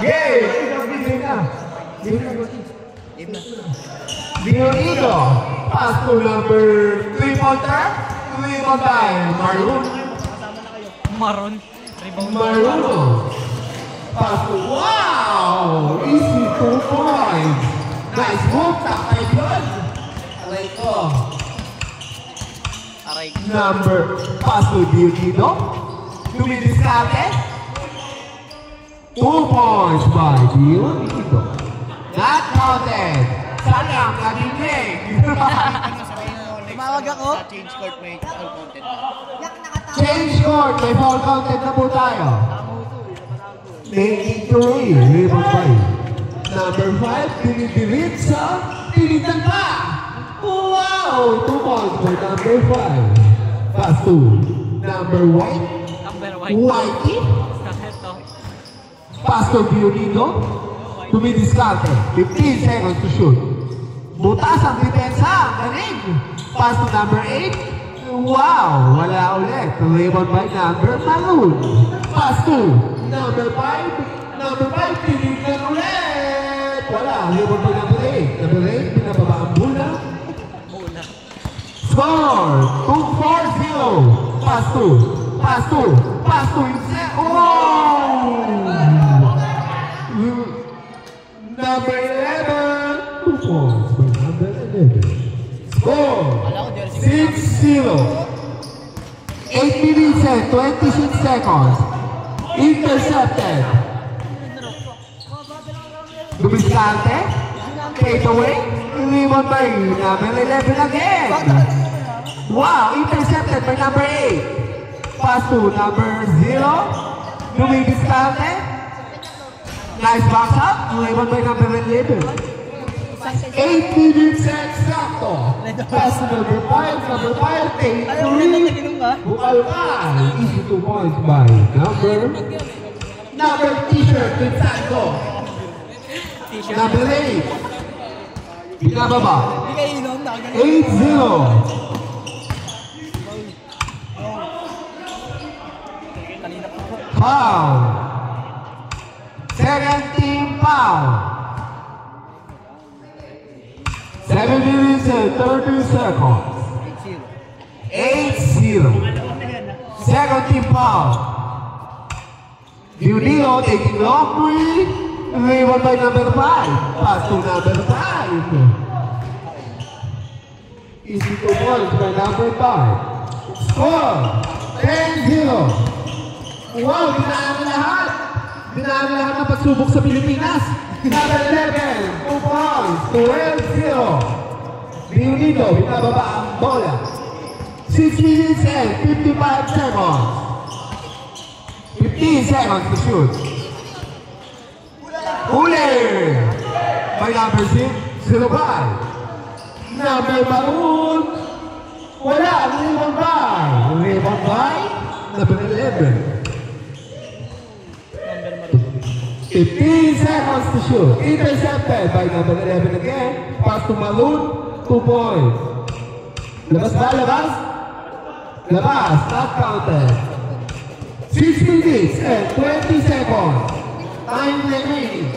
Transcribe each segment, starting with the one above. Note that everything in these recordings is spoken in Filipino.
Game! Leonito, pass to number 3-pointer. 3-pointer, Maroon. Maroon. Maroon. Pass to, wow! Easy 2 points. Nice move, takay yun. Aray ko. Number, pass to Leonito. Dumidiskarte. 2 points by Leonito. Not counted. Sayang, nadinig. Tumawag ako. Change court, may foul counted. Change court, may foul counted na po tayo. Making 3, rebound by number 5, dinidirit sa tinitan pa. Wow! 2 points by number 5. Pass to number 1. Whitey. Pass to Leonito. Dumidiskarte. 15 seconds to shoot. Butas ang depensa. Galing. Pass to number 8. Wow! Wala ulit. Rebound by number Maroon. Pass to number 5. Number 5, tinignan ulit. Wala. Rebound by number 8. Number 8, pinababa ang bola. Score! 2-4-0. Pass to. Pass to. Pass to. Oh! Number 11. 2 points by number 11. Score! 6-0. 8 minutes and 26 seconds. Intercepted. Dumiskante. Take away. Rebound by number 11 again. Wow! Intercepted by number 8. Pass to number 0. Dumiskante. Nice box up. Rebound by number 11. 8 minutes exacto. Pass to number 5. Number 5. Take 3. Bukalkan. Easy 2 points by number t-shirt. Pinsanto. Number 8. Binababa. 8-0. Foul. Second team foul. 7 minutes and 30 seconds. 8-0. Second team foul. Leonito taking long three. Rebound by number 5. Pass to number 5. Easy 2 points by number 5. Score 10-0. Wow, dinaan na lahat. Dinaan na lahat ng pagsubok sa Pilipinas. Number 11, 2 points, 12-0. Leonito, binababa ang bola. 6 minutes and 55 seconds. 15 seconds to shoot. Huli! By number 6, Silobay. Number Maroon. Wala, rebound by. Rebound by number 11. 15 seconds to shoot. Intercepted by number 11 again. Pass to Maroon. 2 points. Labas ba? Labas? Labas. Not counted. 6 minutes and 20 seconds. Time remaining.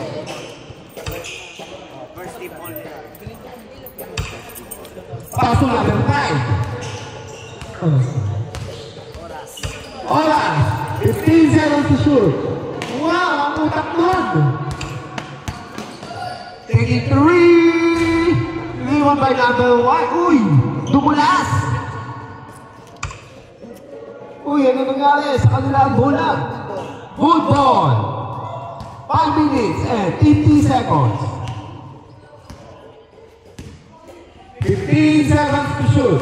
Pass to number 5. Oras. 15 seconds to shoot. Wow, ang utak nun. Taking 3. Rebound by number 1. Uy, dumulas. Uy, ano nangyari sa kanilang bola? Football. 5 minutes and 50 seconds. 15 seconds to shoot.